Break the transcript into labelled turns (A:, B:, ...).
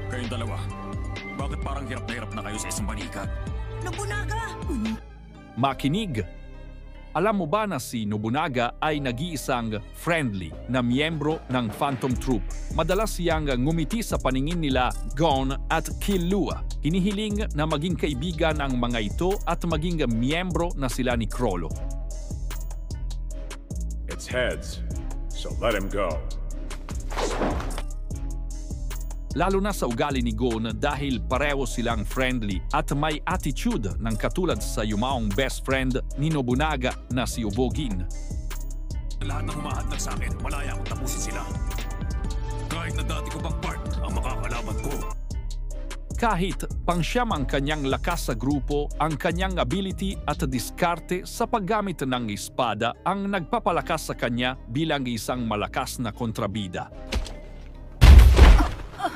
A: Kayong dalawa, bakit parang hirap na kayo sa isang balikat?
B: Nobunaga!
C: Makinig! Alam mo ba na si Nobunaga ay nag-iisang friendly na miyembro ng Phantom Troop? Madalas siyang ngumiti sa paningin nila Gon at Killua. Hinihiling na maging kaibigan ang mga ito at maging miyembro na sila ni Chrollo.
D: It's heads, so let him go.
C: Lalo na sa ugali ni Gon dahil pareho silang friendly at may attitude ng katulad sa yumaong best friend ni Nobunaga na si Ubogin.
A: Lahat ng humahatag sa akin, malaya akong tapusin sila. Kahit na dati ko pang part ang makakalaban ko.
C: Kahit pangsyam ang kanyang lakas sa grupo, ang kanyang ability at diskarte sa paggamit ng espada ang nagpapalakas sa kanya bilang isang malakas na kontrabida.